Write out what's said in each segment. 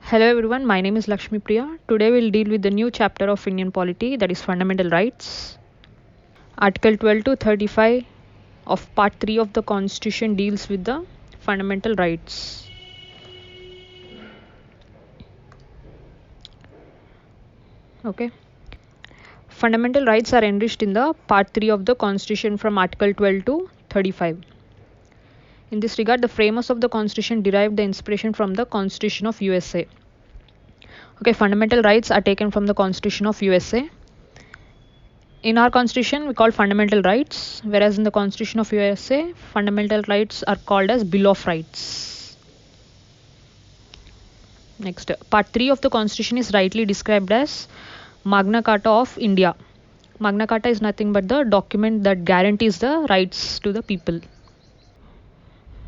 Hello everyone, my name is Laxmikanth. Today we'll deal with the new chapter of Indian polity, that is fundamental rights. Article 12 to 35 of part 3 of the constitution deals with the fundamental rights. Okay. Fundamental rights are enriched in the part 3 of the constitution from article 12 to 35. In this regard, the framers of the constitution derived the inspiration from the Constitution of USA. Okay, fundamental rights are taken from the Constitution of USA. In our constitution, we call fundamental rights, whereas in the Constitution of USA, fundamental rights are called as Bill of Rights. Next, part 3 of the constitution is rightly described as Magna Carta of India. Magna Carta is nothing but the document that guarantees the rights to the people.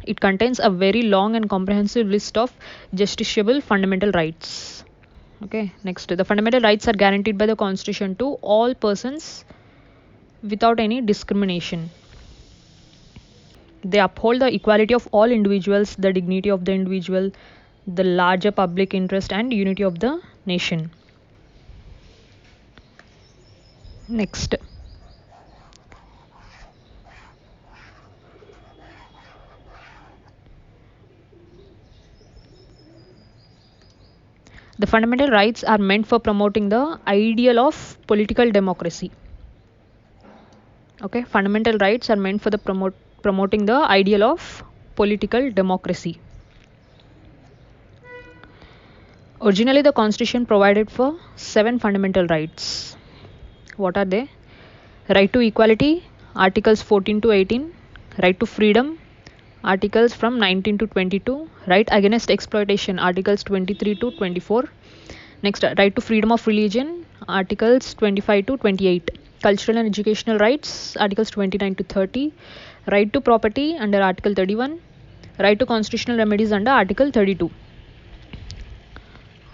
It contains a very long and comprehensive list of justiciable fundamental rights. Okay, next, the fundamental rights are guaranteed by the constitution to all persons without any discrimination. They uphold the equality of all individuals, the dignity of the individual, the larger public interest and unity of the nation. Next, the fundamental rights are meant for promoting the ideal of political democracy. Okay, fundamental rights are meant for the promoting the ideal of political democracy. Originally, the constitution provided for 7 fundamental rights. What are they? Right to equality, articles 14 to 18, right to freedom, articles from 19 to 22, right against exploitation, articles 23 to 24. Next, right to freedom of religion, articles 25 to 28. Cultural and educational rights, articles 29 to 30. Right to property under article 31. Right to constitutional remedies under article 32.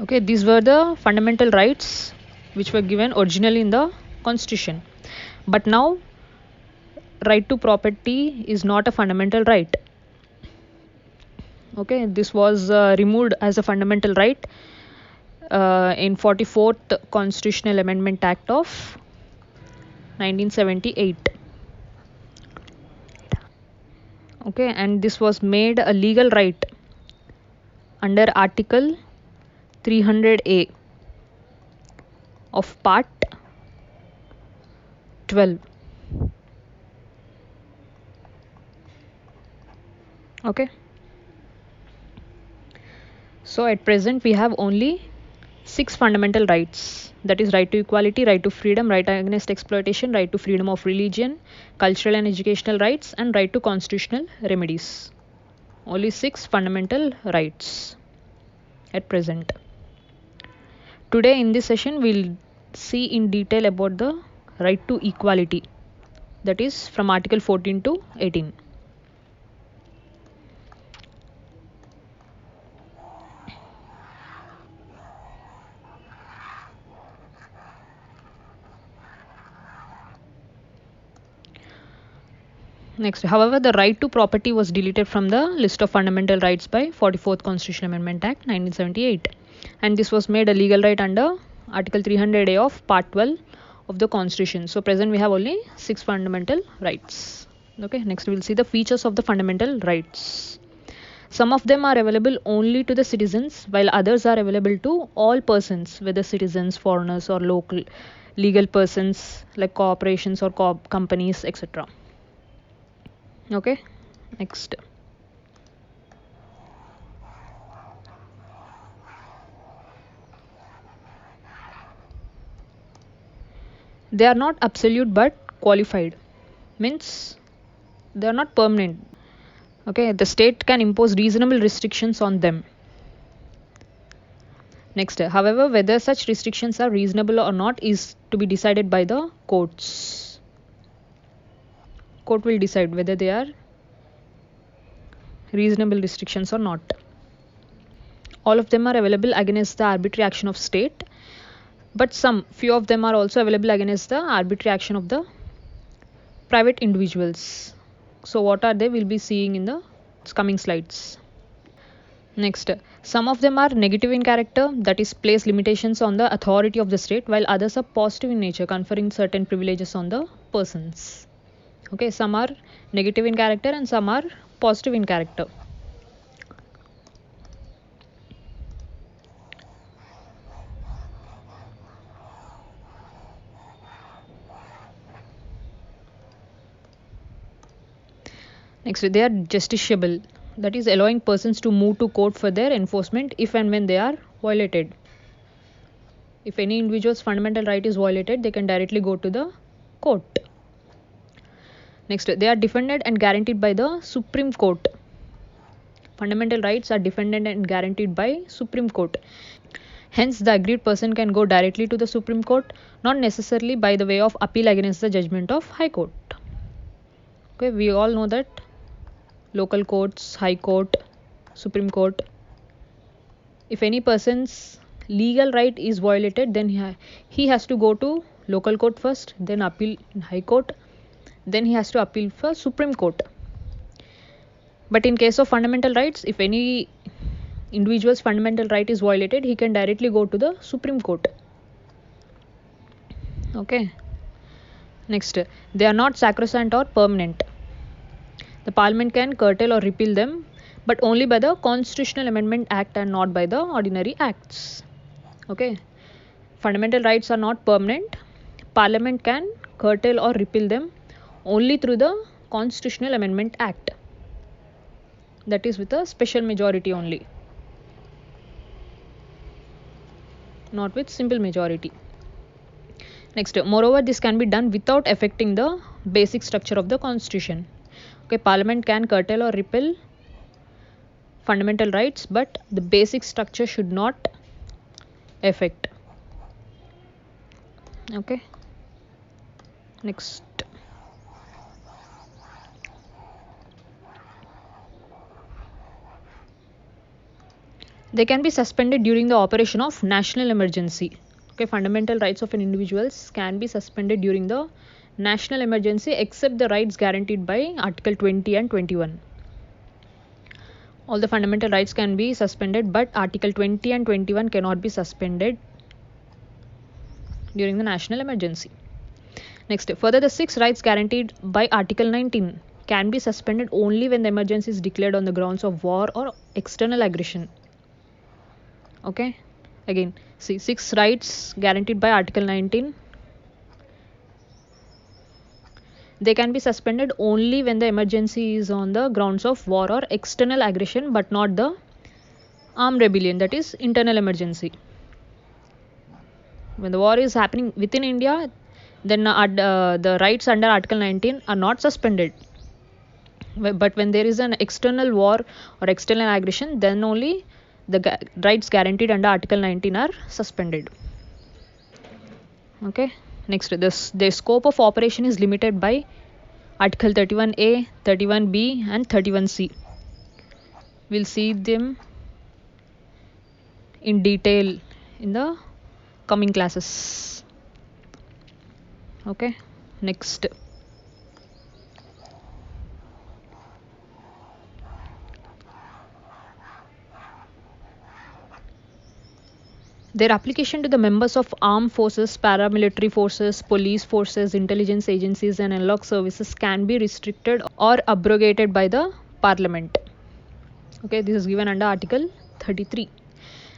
Okay, these were the fundamental rights which were given originally in the constitution. But now, right to property is not a fundamental right. Okay, this was removed as a fundamental right in 44th Constitutional Amendment Act of 1978. Okay, and this was made a legal right under Article 300A of Part 12. Okay. So at present we have only 6 fundamental rights, that is right to equality, right to freedom, right against exploitation, right to freedom of religion, cultural and educational rights and right to constitutional remedies. Only 6 fundamental rights at present. Today in this session we'll see in detail about the right to equality, that is from article 14 to 18. Next, however, the right to property was deleted from the list of fundamental rights by 44th Constitutional Amendment Act 1978, and this was made a legal right under Article 300A of Part 12 of the Constitution. So present we have only 6 fundamental rights. Okay, next we will see the features of the fundamental rights. Some of them are available only to the citizens, while others are available to all persons, whether citizens, foreigners or local legal persons like corporations or companies, etc. Okay, next. They are not absolute but qualified, means they are not permanent. Okay, the state can impose reasonable restrictions on them. Next, however, whether such restrictions are reasonable or not is to be decided by the courts. Court will decide whether they are reasonable restrictions or not. All of them are available against the arbitrary action of state, but few of them are also available against the arbitrary action of the private individuals. So what are they? We'll be seeing in the coming slides. Next, some of them are negative in character, that is, place limitations on the authority of the state, while others are positive in nature, conferring certain privileges on the persons. Okay, some are negative in character and some are positive in character. Next, they are justiciable, that is, allowing persons to move to court for their enforcement if and when they are violated. If any individual's fundamental right is violated, they can directly go to the court. Next, they are defended and guaranteed by the Supreme Court. Fundamental rights are defended and guaranteed by Supreme Court. Hence, the aggrieved person can go directly to the Supreme Court, not necessarily by the way of appeal against the judgment of High Court. Okay, we all know that local courts, High Court, Supreme Court. If any person's legal right is violated, then he has to go to local court first, then appeal in High Court, then he has to appeal for Supreme Court. But in case of fundamental rights, if any individual's fundamental right is violated, he can directly go to the Supreme Court. Okay. Next, they are not sacrosanct or permanent. The Parliament can curtail or repeal them, but only by the Constitutional Amendment Act and not by the ordinary acts. Okay. Fundamental rights are not permanent. Parliament can curtail or repeal them only through the Constitutional Amendment Act. That is with a special majority only, not with simple majority. Next, moreover, this can be done without affecting the basic structure of the Constitution. Okay, Parliament can curtail or repeal fundamental rights, but the basic structure should not affect. Okay. Next. They can be suspended during the operation of national emergency. Okay, fundamental rights of an individual can be suspended during the national emergency except the rights guaranteed by Article 20 and 21. All the fundamental rights can be suspended, but Article 20 and 21 cannot be suspended during the national emergency. Next, further, the 6 rights guaranteed by Article 19 can be suspended only when the emergency is declared on the grounds of war or external aggression. Okay, again, see, 6 rights guaranteed by Article 19, they can be suspended only when the emergency is on the grounds of war or external aggression, but not the armed rebellion, that is internal emergency. When the war is happening within India, then the rights under Article 19 are not suspended. But when there is an external war or external aggression, then only the rights guaranteed under Article 19 are suspended. Okay. Next, the scope of operation is limited by Article 31A, 31B and 31C. We'll see them in detail in the coming classes. Okay. Next. Their application to the members of armed forces, paramilitary forces, police forces, intelligence agencies and analog services can be restricted or abrogated by the Parliament. Okay, this is given under Article 33.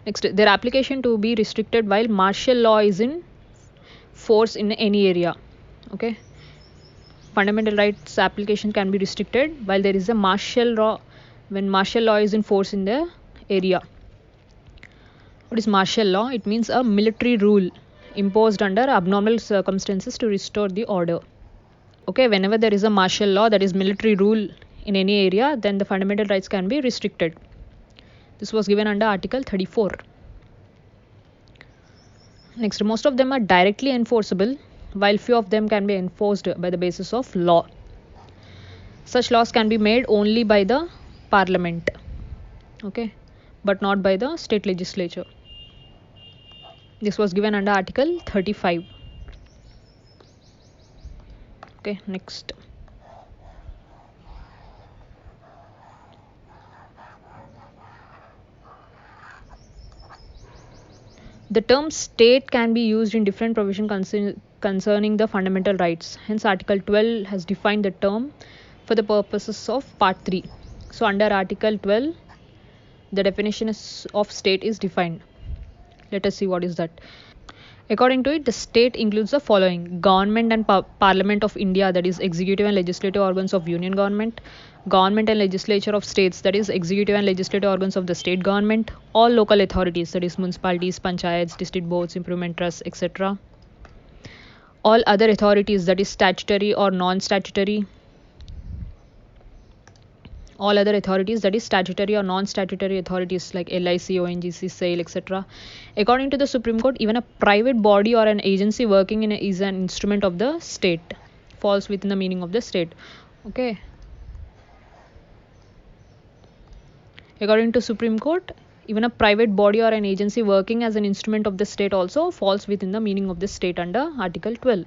Next, their application to be restricted while martial law is in force in any area. Okay, fundamental rights application can be restricted while there is a martial law, when martial law is in force in the area. What is martial law? It means a military rule imposed under abnormal circumstances to restore the order. Okay, whenever there is a martial law, that is military rule in any area, then the fundamental rights can be restricted. This was given under Article 34. Next, most of them are directly enforceable, while few of them can be enforced by the basis of law. Such laws can be made only by the Parliament, okay, but not by the state legislature. This was given under Article 35. Okay, next. The term state can be used in different provisions concerning the fundamental rights. Hence, Article 12 has defined the term for the purposes of Part 3. So, under Article 12, the definition of state is defined. Let us see what is that. According to it, the state includes the following: government and parliament of India, that is executive and legislative organs of union government; government and legislature of states, that is executive and legislative organs of the state government; all local authorities, that is municipalities, panchayats, district boards, improvement trusts, etc.; all other authorities, that is statutory or non-statutory; all other authorities, that is statutory or non-statutory authorities like LIC, ONGC, SAIL, etc. According to the Supreme Court, even a private body or an agency working is an instrument of the state, falls within the meaning of the state. Okay. According to Supreme Court, even a private body or an agency working as an instrument of the state also falls within the meaning of the state under Article 12.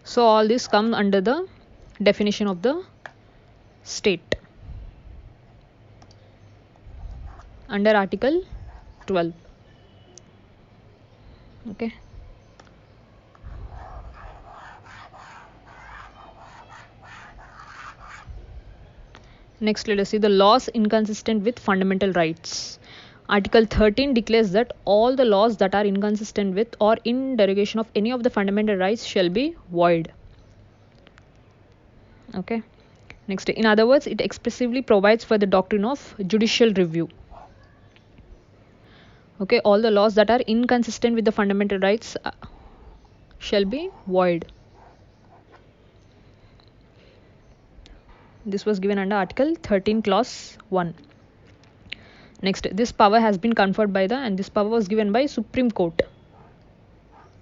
So all this comes under the definition of the state under Article 12. Okay. Next, let us see the laws inconsistent with fundamental rights. Article 13 declares that all the laws that are inconsistent with or in derogation of any of the fundamental rights shall be void. Okay. Next, in other words, it expressly provides for the doctrine of judicial review. Okay, all the laws that are inconsistent with the fundamental rights shall be void. This was given under Article 13 Clause 1. Next, this power has been conferred by and this power was given by Supreme Court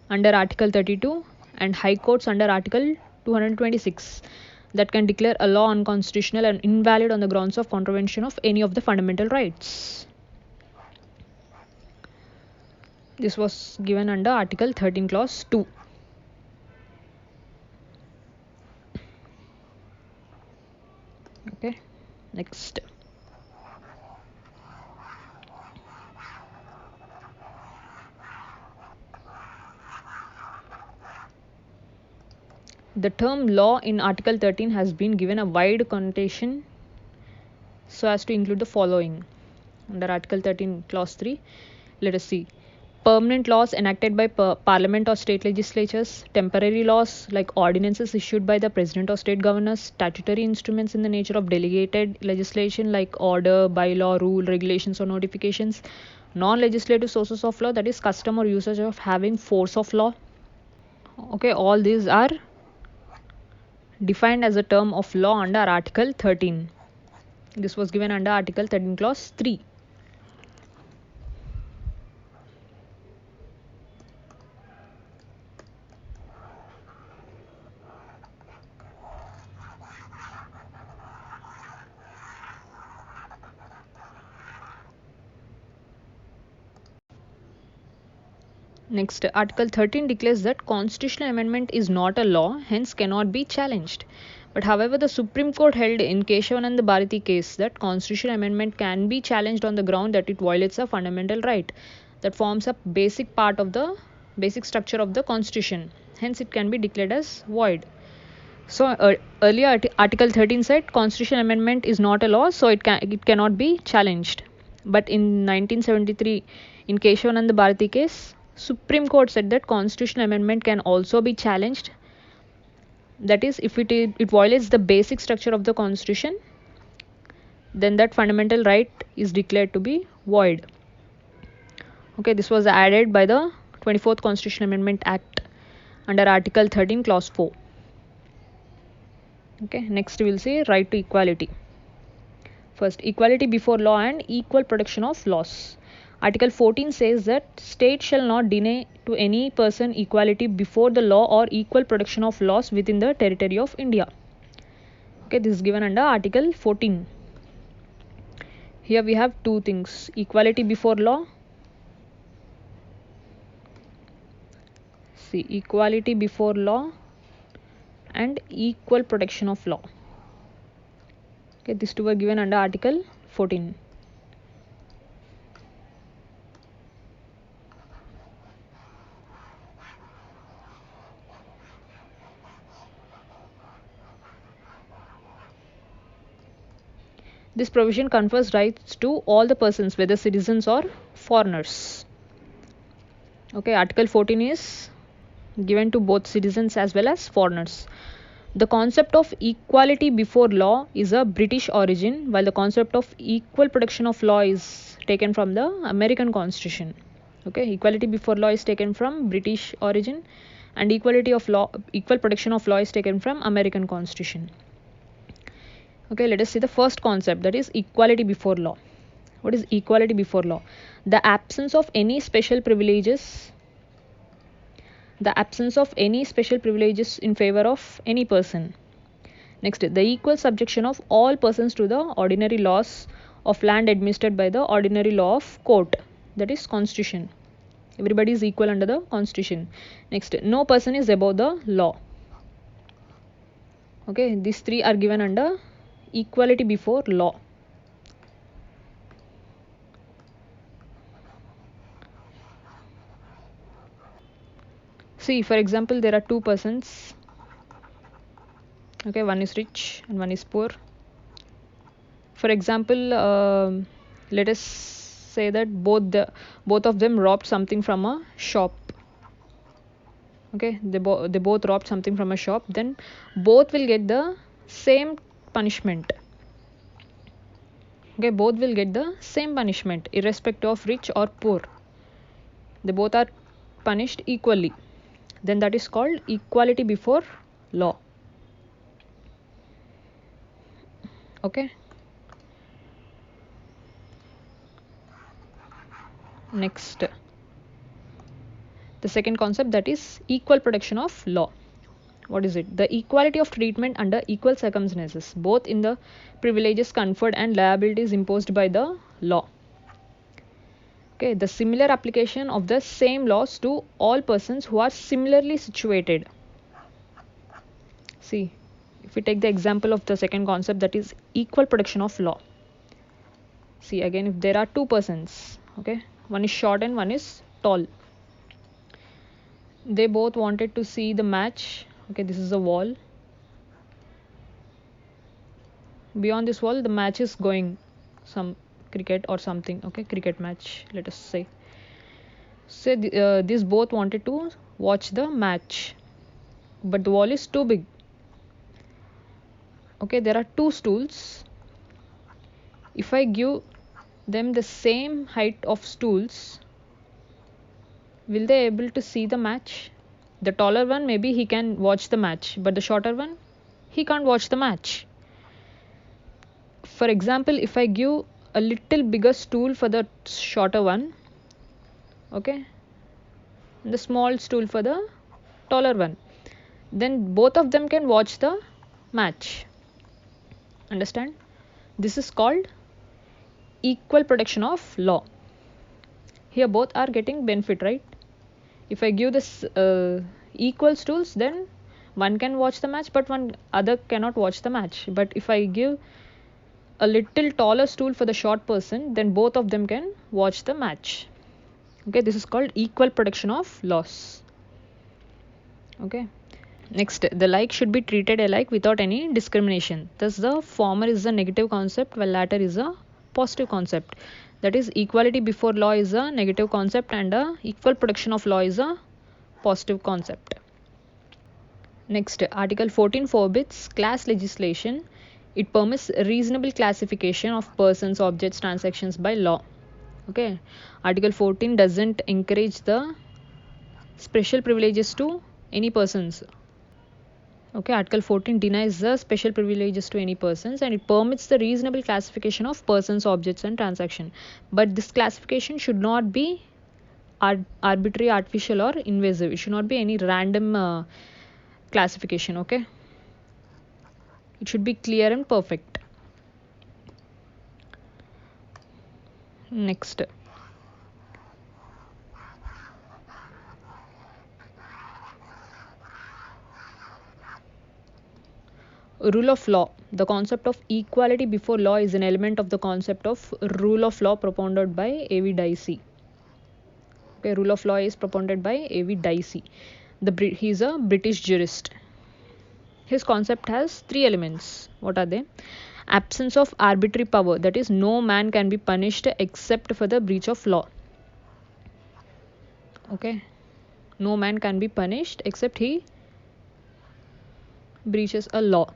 under Article 32 and High Courts under Article 226 that can declare a law unconstitutional and invalid on the grounds of contravention of any of the fundamental rights. This was given under Article 13 Clause 2. Okay, next. The term law in Article 13 has been given a wide connotation so as to include the following. Under Article 13 Clause 3, let us see. Permanent laws enacted by Parliament or state legislatures, temporary laws like ordinances issued by the President or state governors, statutory instruments in the nature of delegated legislation like order, bylaw, rule, regulations or notifications, non-legislative sources of law, that is custom or usage of having force of law. Okay, all these are defined as a term of law under Article 13. This was given under Article 13 Clause 3. Next, Article 13 declares that constitutional amendment is not a law, hence cannot be challenged. But however, the Supreme Court held in Keshavanand Bharati case that constitutional amendment can be challenged on the ground that it violates a fundamental right that forms a basic part of the basic structure of the constitution. Hence, it can be declared as void. So earlier Article 13 said constitutional amendment is not a law, so it cannot be challenged. But in 1973, in Keshavanand Bharati case, Supreme Court said that constitutional amendment can also be challenged. That is, if it violates the basic structure of the constitution, then that fundamental right is declared to be void. Okay, this was added by the 24th Constitutional Amendment Act under Article 13 Clause 4. Okay, next we will say right to equality. First, equality before law and equal protection of laws. Article 14 says that state shall not deny to any person equality before the law or equal protection of laws within the territory of India. Okay, this is given under Article 14. Here we have two things: equality before law. See, equality before law and equal protection of law. Okay, these two were given under Article 14. This provision confers rights to all the persons, whether citizens or foreigners. Okay, Article 14 is given to both citizens as well as foreigners. The concept of equality before law is a British origin, while the concept of equal protection of law is taken from the American Constitution. Okay, equality before law is taken from British origin, and equal protection of law is taken from American Constitution. Okay, let us see the first concept, that is equality before law. What is equality before law? The absence of any special privileges in favor of any person. Next, the equal subjection of all persons to the ordinary laws of land administered by the ordinary law of court, that is Constitution. Everybody is equal under the Constitution. Next, no person is above the law. Okay, these three are given under equality before law. See, for example, there are two persons. Okay, one is rich and one is poor. For example, let us say that both of them robbed something from a shop. Okay, they both robbed something from a shop. Then both will get the same punishment. Okay, both will get the same punishment irrespective of rich or poor. They both are punished equally. Then that is called equality before law. Okay. Next, the second concept, that is equal protection of law. What is it? The equality of treatment under equal circumstances, both in the privileges conferred and liabilities imposed by the law. Okay, the similar application of the same laws to all persons who are similarly situated. See, if we take the example of the second concept, that is equal protection of law. See, again, if there are two persons, okay, one is short and one is tall. They both wanted to see the match. Okay, this is a wall. Beyond this wall, the match is going, some cricket or something. Okay, cricket match, let us say. So these both wanted to watch the match, but the wall is too big. Okay, there are two stools. If I give them the same height of stools, will they able to see the match? The taller one, maybe he can watch the match, but the shorter one, he can't watch the match. For example, if I give a little bigger stool for the shorter one, okay, the small stool for the taller one, then both of them can watch the match. Understand? This is called equal protection of law. Here both are getting benefit, right? If I give this equal stools, then one can watch the match, but one other cannot watch the match. But if I give a little taller stool for the short person, then both of them can watch the match. Okay, this is called equal protection of laws. Okay. Next, the like should be treated alike without any discrimination. Thus, the former is a negative concept, while latter is a positive concept. That is, equality before law is a negative concept and equal protection of law is a positive concept. Next, Article 14 forbids class legislation. It permits reasonable classification of persons, objects, transactions by law. Okay, Article 14 doesn't encourage the special privileges to any persons. Okay, Article 14 denies the special privileges to any persons, and it permits the reasonable classification of persons, objects and transaction. But this classification should not be arbitrary, artificial or invasive. It should not be any random classification. Okay, it should be clear and perfect. Next, rule of law. The concept of equality before law is an element of the concept of rule of law propounded by A.V. Dicey. Okay, rule of law is propounded by A.V. Dicey. He is a British jurist. His concept has three elements. What are they? Absence of arbitrary power, that is, no man can be punished except for the breach of law. Okay, no man can be punished except he breaches a law.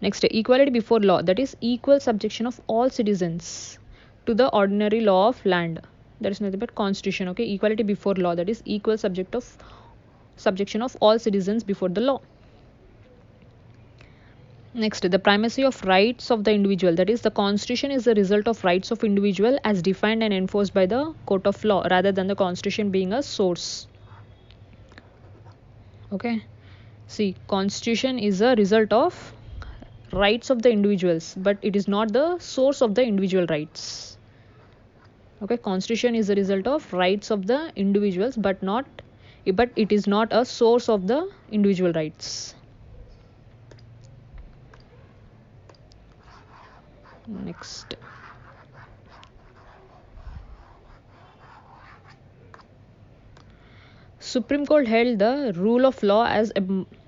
Next, equality before law, that is equal subjection of all citizens to the ordinary law of land. That is nothing but constitution. Okay, equality before law, that is equal subjection of all citizens before the law. Next, the primacy of rights of the individual, that is the constitution is the result of rights of individual as defined and enforced by the court of law rather than the constitution being a source. Okay, see, constitution is a result of rights of the individuals, but it is not the source of the individual rights. Okay, constitution is the result of rights of the individuals, but it is not a source of the individual rights. Next, Supreme Court held the rule of law as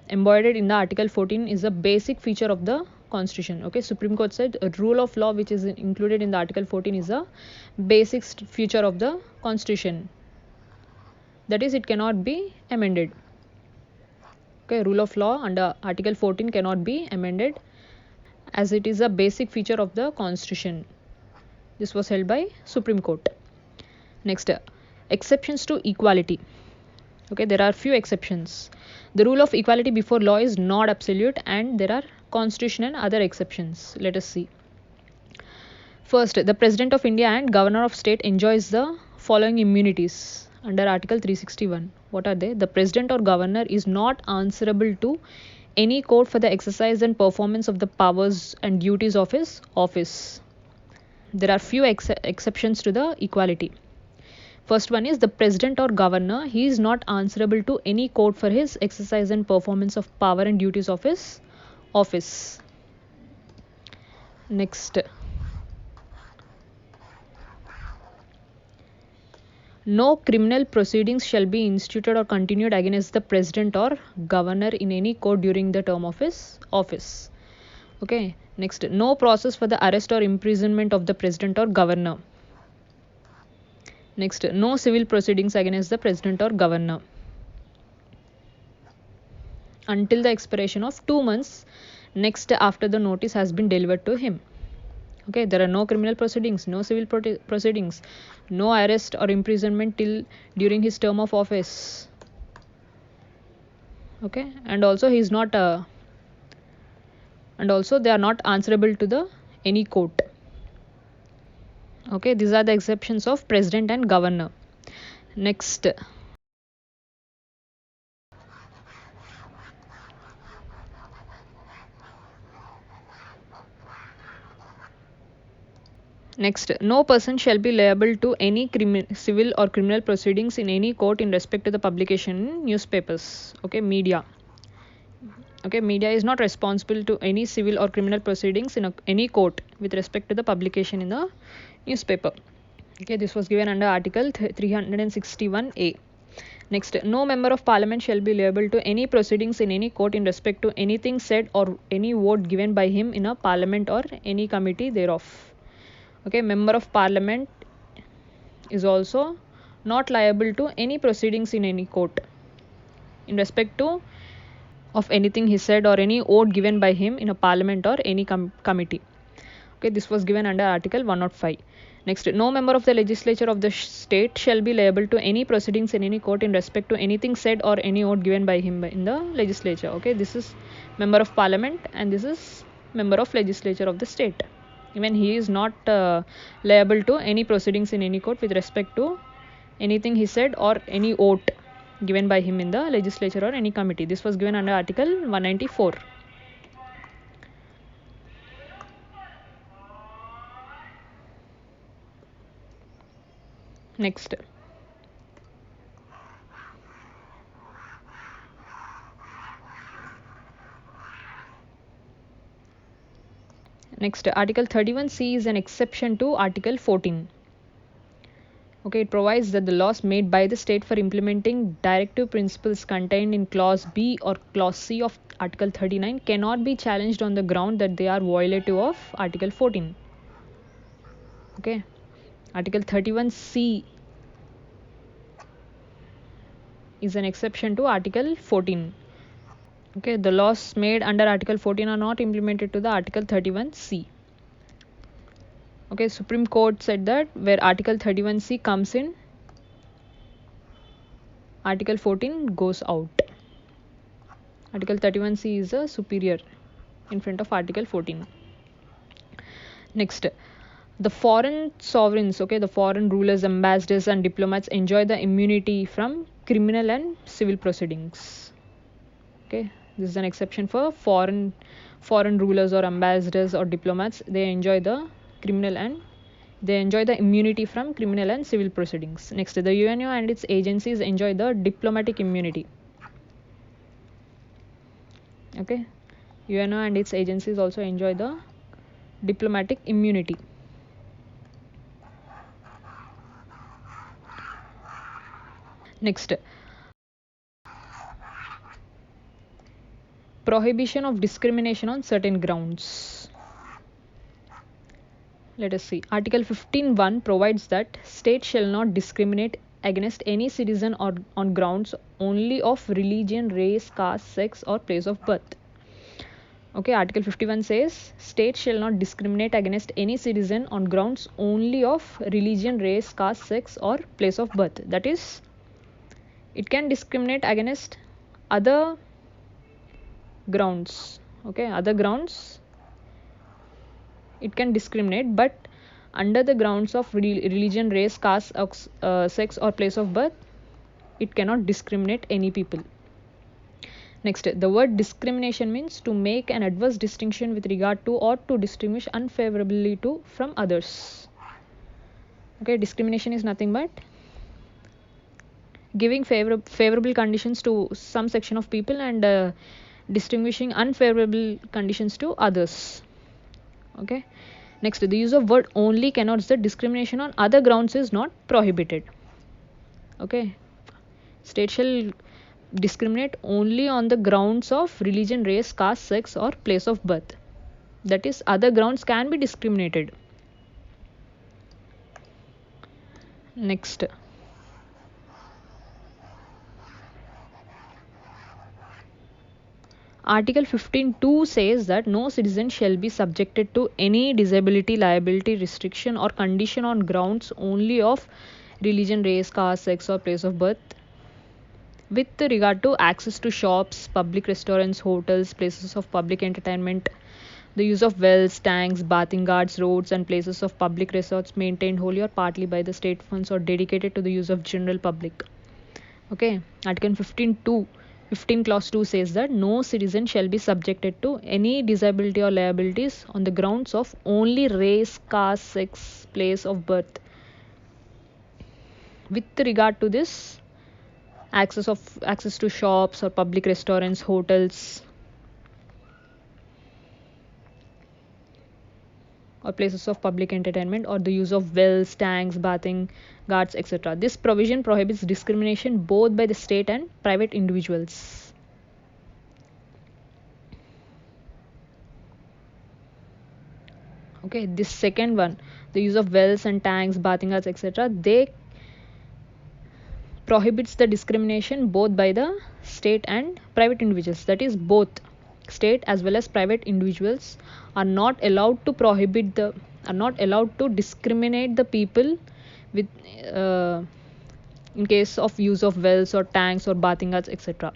embodied in the Article 14 is a basic feature of the Constitution. Okay, Supreme Court said a rule of law which is included in the Article 14 is a basic feature of the Constitution. That is, it cannot be amended. Okay, rule of law under Article 14 cannot be amended as it is a basic feature of the Constitution. This was held by Supreme Court. Next, exceptions to equality. Okay, there are few exceptions. The rule of equality before law is not absolute and there are constitutional and other exceptions. Let us see. First, the President of India and Governor of State enjoys the following immunities under Article 361. What are they? The President or Governor is not answerable to any court for the exercise and performance of the powers and duties of his office. There are few exceptions to the equality. First one is the President or Governor. He is not answerable to any court for his exercise and performance of power and duties of his office. Next, no criminal proceedings shall be instituted or continued against the President or Governor in any court during the term of his office. Okay. Next, no process for the arrest or imprisonment of the President or Governor. Next, no civil proceedings against the President or Governor until the expiration of 2 months next after the notice has been delivered to him. Okay, there are no criminal proceedings, no civil proceedings, no arrest or imprisonment during his term of office. Okay, and also he is not and also they are not answerable to any court. Okay, these are the exceptions of President and Governor. Next, no person shall be liable to any civil or criminal proceedings in any court in respect to the publication in newspapers. Okay, media. Okay, media is not responsible to any civil or criminal proceedings in any court with respect to the publication in the newspaper. Okay, this was given under Article 361A. Next, no member of Parliament shall be liable to any proceedings in any court in respect to anything said or any vote given by him in a Parliament or any committee thereof. Okay, member of Parliament is also not liable to any proceedings in any court in respect to of anything he said or any vote given by him in a Parliament or any committee. Okay, this was given under Article 105. Next, no member of the legislature of the state shall be liable to any proceedings in any court in respect to anything said or any vote given by him in the legislature. Okay, this is member of Parliament and this is member of legislature of the state. Even he is not liable to any proceedings in any court with respect to anything he said or any vote given by him in the legislature or any committee. This was given under Article 194. Next, Article 31C is an exception to Article 14. Okay, it provides that the laws made by the state for implementing directive principles contained in Clause B or Clause C of Article 39 cannot be challenged on the ground that they are violative of Article 14. Okay, Article 31C is an exception to Article 14. Okay, the laws made under Article 14 are not implemented to the Article 31C. Okay, Supreme Court said that where Article 31C comes in, Article 14 goes out. Article 31C is a superior in front of Article 14. Next, the foreign sovereigns, okay, the foreign rulers, ambassadors, and diplomats enjoy the immunity from criminal and civil proceedings. Okay, this is an exception for foreign rulers or ambassadors or diplomats. They enjoy the immunity from criminal and civil proceedings. Next, the UNO and its agencies enjoy the diplomatic immunity. Okay, UNO and its agencies also enjoy the diplomatic immunity. Next, prohibition of discrimination on certain grounds. Let us see. Article 15(1) provides that state shall not discriminate against any citizen or on grounds only of religion, race, caste, sex, or place of birth. Okay, Article 51 says state shall not discriminate against any citizen on grounds only of religion, race, caste, sex, or place of birth. That is, it can discriminate against other grounds. Okay, other grounds it can discriminate, but under the grounds of religion, race, caste, sex, or place of birth, it cannot discriminate any people. Next, the word discrimination means to make an adverse distinction with regard to or to distinguish unfavorably to from others. Okay, discrimination is nothing but giving favorable conditions to some section of people and distinguishing unfavorable conditions to others. Okay, next, the use of word only connotes that discrimination on other grounds is not prohibited. Okay, state shall discriminate only on the grounds of religion, race, caste, sex, or place of birth. That is, other grounds can be discriminated. Next, Article 15(2) says that no citizen shall be subjected to any disability, liability, restriction, or condition on grounds only of religion, race, caste, sex, or place of birth with regard to access to shops, public restaurants, hotels, places of public entertainment, the use of wells, tanks, bathing gardens, roads, and places of public resorts maintained wholly or partly by the state funds or dedicated to the use of general public. Okay, Article 15 clause 2 says that no citizen shall be subjected to any disability or liabilities on the grounds of only race, caste, sex, place of birth. With regard to this, access to shops or public restaurants, hotels, or places of public entertainment, or the use of wells, tanks, bathing gardens, etc. This provision prohibits discrimination both by the state and private individuals. Okay, this second one, the use of wells and tanks, bathing gardens, etc., they prohibits the discrimination both by the state and private individuals. That is, both state as well as private individuals are not allowed to discriminate the people with in case of use of wells or tanks or bathing gardens, etc.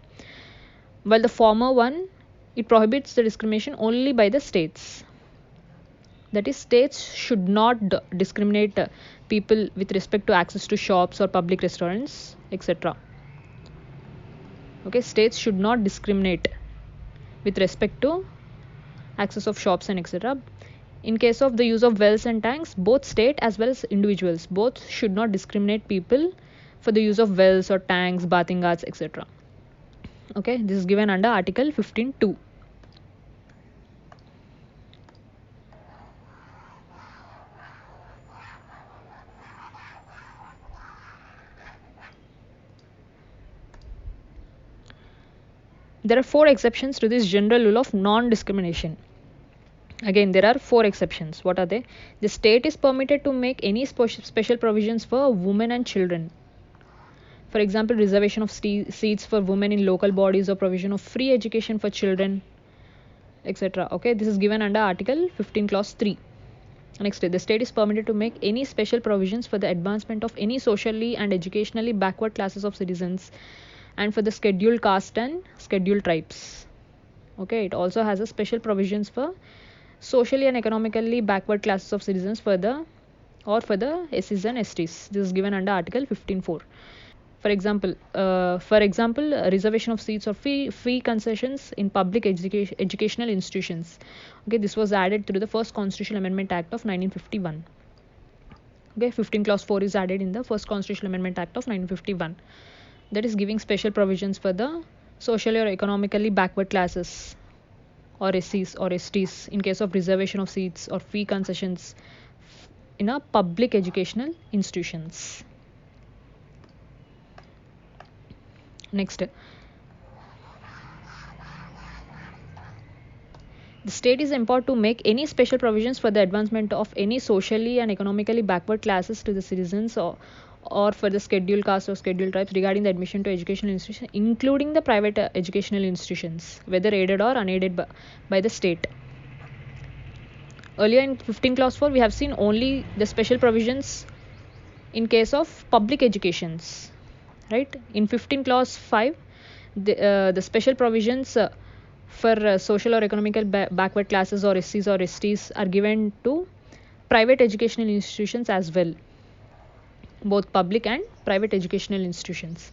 While the former one, it prohibits the discrimination only by the states. That is, states should not discriminate people with respect to access to shops or public restaurants, etc. Okay, states should not discriminate with respect to access of shops and etc. In case of the use of wells and tanks, both state as well as individuals, both should not discriminate people for the use of wells or tanks, bathing gardens, etc. Okay, this is given under Article 15(2). There are 4 exceptions to this general rule of non-discrimination. Again, there are 4 exceptions. What are they? The state is permitted to make any special provisions for women and children. For example, reservation of seats for women in local bodies or provision of free education for children, etc. Okay, this is given under Article 15 Clause 3. Next, the state is permitted to make any special provisions for the advancement of any socially and educationally backward classes of citizens and for the scheduled caste and scheduled tribes. Okay, it also has a special provisions for socially and economically backward classes of citizens for the SCs and STs. This is given under Article 15.4. For example, reservation of seats or fee concessions in public educational institutions. Okay, this was added through the first Constitutional Amendment Act of 1951. Okay, 15 Clause 4 is added in the first Constitutional Amendment Act of 1951. That is giving special provisions for the socially or economically backward classes or SCs or STs in case of reservation of seats or fee concessions in a public educational institutions. Next, the state is empowered to make any special provisions for the advancement of any socially and economically backward classes to the citizens or for the scheduled caste or scheduled tribes regarding the admission to educational institutions, including the private educational institutions, whether aided or unaided by the state. Earlier in 15 Clause 4, we have seen only the special provisions in case of public educations. Right? In 15 Clause 5, the special provisions for social or economical backward classes or SCs or STs are given to private educational institutions as well, both public and private educational institutions.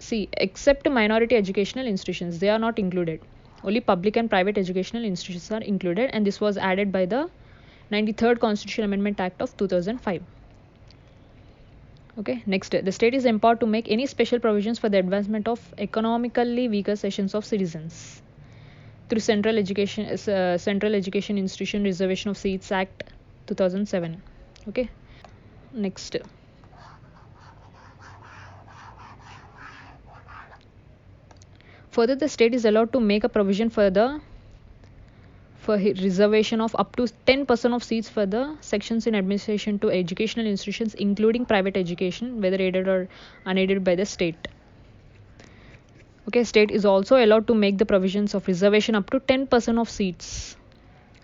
See, except minority educational institutions, they are not included. Only public and private educational institutions are included, and this was added by the 93rd Constitutional Amendment Act of 2005. Okay, next, the state is empowered to make any special provisions for the advancement of economically weaker sections of citizens through Central Education Institution Reservation of Seats Act 2007. Okay, next. Further, the state is allowed to make a provision for reservation of up to 10% of seats for the sections in administration to educational institutions, including private education, whether aided or unaided by the state. Okay, state is also allowed to make the provisions of reservation up to 10% of seats.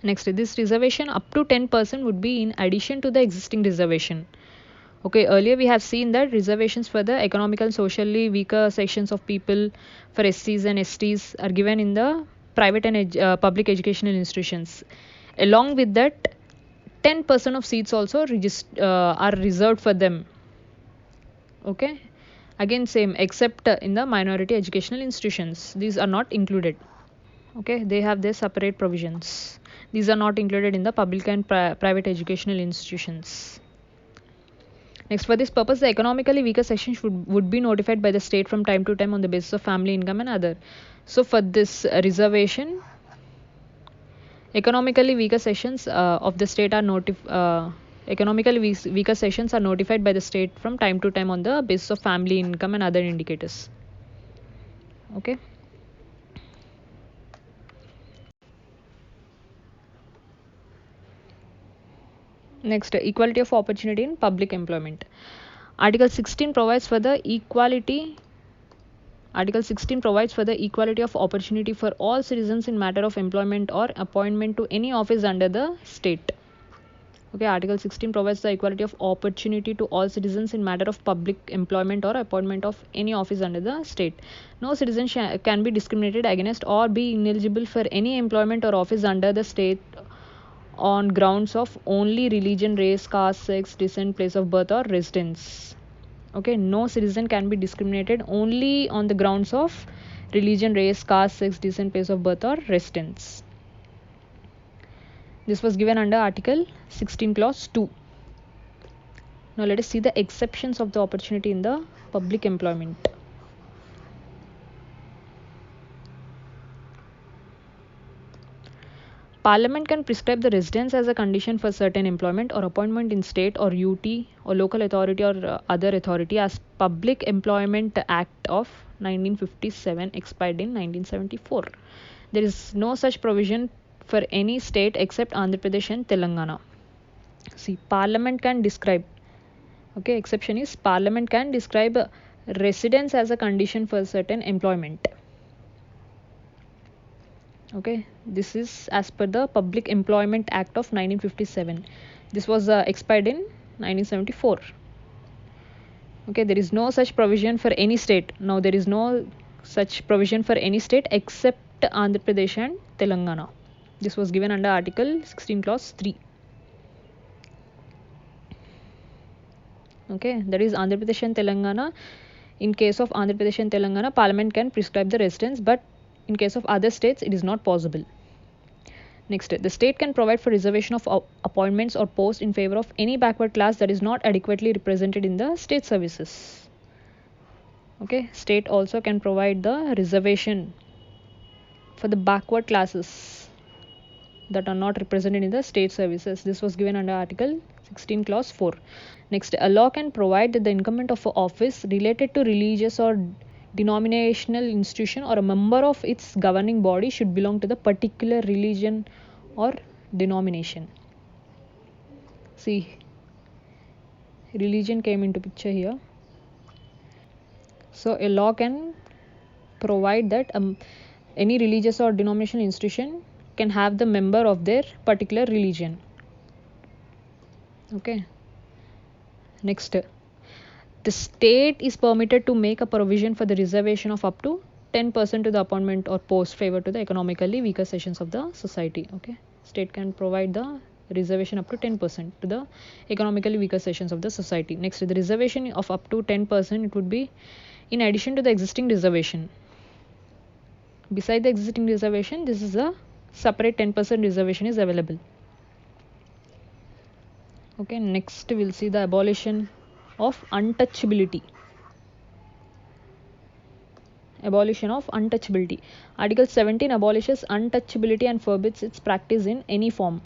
Next, this reservation up to 10% would be in addition to the existing reservation. Okay, earlier we have seen that reservations for the economical and socially weaker sections of people for SCs and STs are given in the private and public educational institutions. Along with that, 10% of seats also are reserved for them. Okay, again same, except in the minority educational institutions, these are not included. Okay, they have their separate provisions. These are not included in the public and private educational institutions. Next, for this purpose, the economically weaker sections would be notified by the state from time to time on the basis of family income and other. So, for this reservation, economically weaker sections of the state are economically weaker sections are notified by the state from time to time on the basis of family income and other indicators. Okay. Next, equality of opportunity in public employment. Article 16 provides for the equality of opportunity for all citizens in matter of employment or appointment to any office under the state. Okay, Article 16 provides the equality of opportunity to all citizens in matter of public employment or appointment of any office under the state. No citizen can be discriminated against or be ineligible for any employment or office under the state on grounds of only religion, race, caste, sex, descent, place of birth or residence. Okay, no citizen can be discriminated only on the grounds of religion, race, caste, sex, descent, place of birth or residence. This was given under Article 16 Clause 2. Now let us see the exceptions of the opportunity in the public employment. Parliament can prescribe the residence as a condition for certain employment or appointment in state or UT or local authority or other authority as Public Employment Act of 1957 expired in 1974. There is no such provision for any state except Andhra Pradesh and Telangana. See, Parliament can describe, okay, exception is Parliament can describe residence as a condition for certain employment. Okay, this is as per the Public Employment Act of 1957. This was expired in 1974. Okay, there is no such provision for any state. Now there is no such provision for any state except Andhra Pradesh and Telangana. This was given under Article 16 Clause 3. Okay, that is Andhra Pradesh and Telangana. In case of Andhra Pradesh and Telangana, Parliament can prescribe the residence, but in case of other states, it is not possible. Next, the state can provide for reservation of appointments or posts in favor of any backward class that is not adequately represented in the state services. Okay, state also can provide the reservation for the backward classes that are not represented in the state services. This was given under Article 16 Clause 4. Next, a law can provide that the incumbent of an office related to religious or denominational institution or a member of its governing body should belong to the particular religion or denomination. See, religion came into picture here. So a law can provide that any religious or denominational institution can have the member of their particular religion. Okay. Next, the state is permitted to make a provision for the reservation of up to 10% to the appointment or post favor to the economically weaker sections of the society. Okay, state can provide the reservation up to 10% to the economically weaker sections of the society. Next, the reservation of up to 10%, it would be in addition to the existing reservation. Beside the existing reservation, this is a separate 10% reservation is available. Okay, next we'll see the abolition of untouchability. Abolition of untouchability. Article 17 abolishes untouchability and forbids its practice in any form.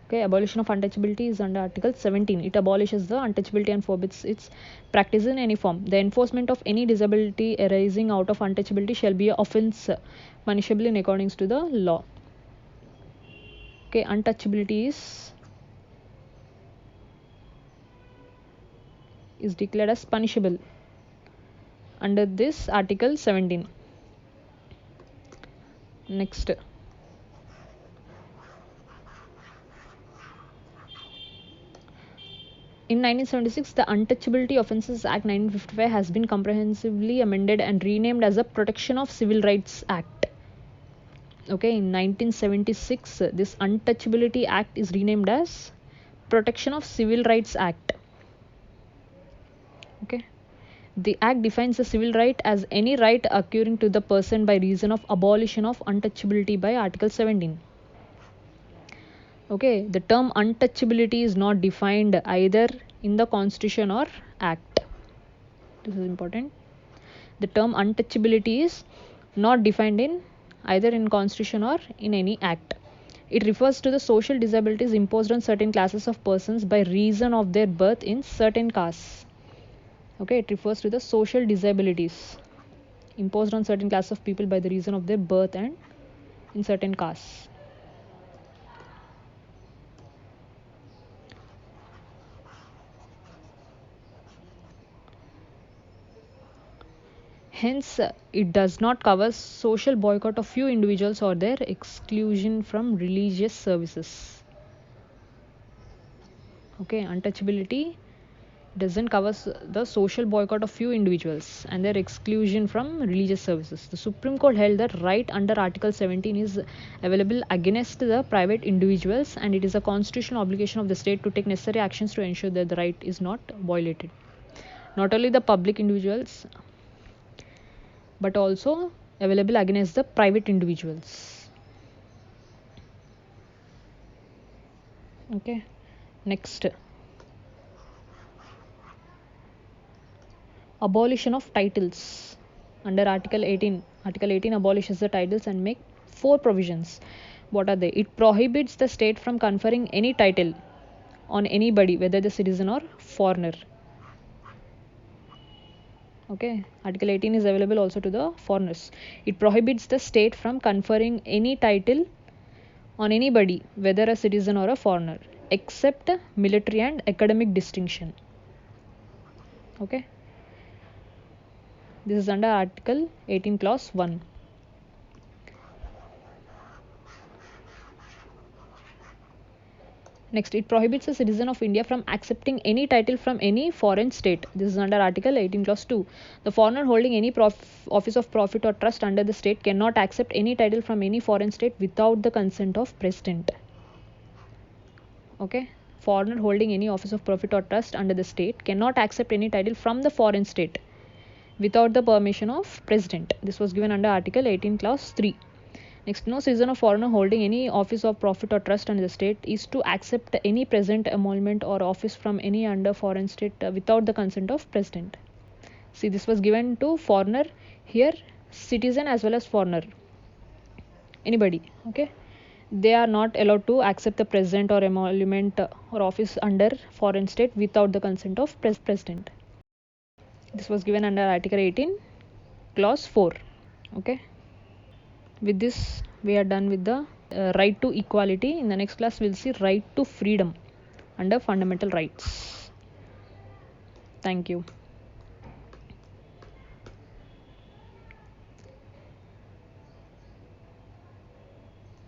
Okay, abolition of untouchability is under Article 17. It abolishes the untouchability and forbids its practice in any form. The enforcement of any disability arising out of untouchability shall be an offence punishable in accordance to the law. Okay, untouchability is declared as punishable under this Article 17. Next, in 1976, the Untouchability Offences Act 1955 has been comprehensively amended and renamed as the Protection of Civil Rights Act. Okay, in 1976, this Untouchability Act is renamed as Protection of Civil Rights Act. Okay, the act defines a civil right as any right occurring to the person by reason of abolition of untouchability by Article 17. Okay, the term untouchability is not defined either in the Constitution or Act. This is important. The term untouchability is not defined in either in Constitution or in any Act. It refers to the social disabilities imposed on certain classes of persons by reason of their birth in certain castes. Okay, it refers to the social disabilities imposed on certain classes of people by the reason of their birth and in certain castes. Hence, it does not cover social boycott of few individuals or their exclusion from religious services. Okay, untouchability doesn't cover the social boycott of few individuals and their exclusion from religious services. The Supreme Court held that right under Article 17 is available against the private individuals, and it is a constitutional obligation of the state to take necessary actions to ensure that the right is not violated. Not only the public individuals, but also available against the private individuals. Okay, next, abolition of titles under Article 18. Article 18 abolishes the titles and make 4 provisions. What are they? It prohibits the state from conferring any title on anybody, whether the citizen or foreigner. Okay, Article 18 is available also to the foreigners. It prohibits the state from conferring any title on anybody, whether a citizen or a foreigner, except military and academic distinction. Okay, this is under Article 18 Clause 1. Next, it prohibits a citizen of India from accepting any title from any foreign state. This is under Article 18 Clause 2. The foreigner holding any office of profit or trust under the state cannot accept any title from any foreign state without the consent of President. Okay, foreigner holding any office of profit or trust under the state cannot accept any title from the foreign state without the permission of President. This was given under Article 18 Clause 3. Next, no citizen or foreigner holding any office of profit or trust under the state is to accept any present emolument or office from any under foreign state without the consent of President. See, this was given to foreigner. Here, citizen as well as foreigner, anybody. Okay, they are not allowed to accept the present or emolument or office under foreign state without the consent of President. This was given under Article 18 Clause 4. Okay, with this we are done with the right to equality. In the next class we'll see right to freedom under fundamental rights. Thank you.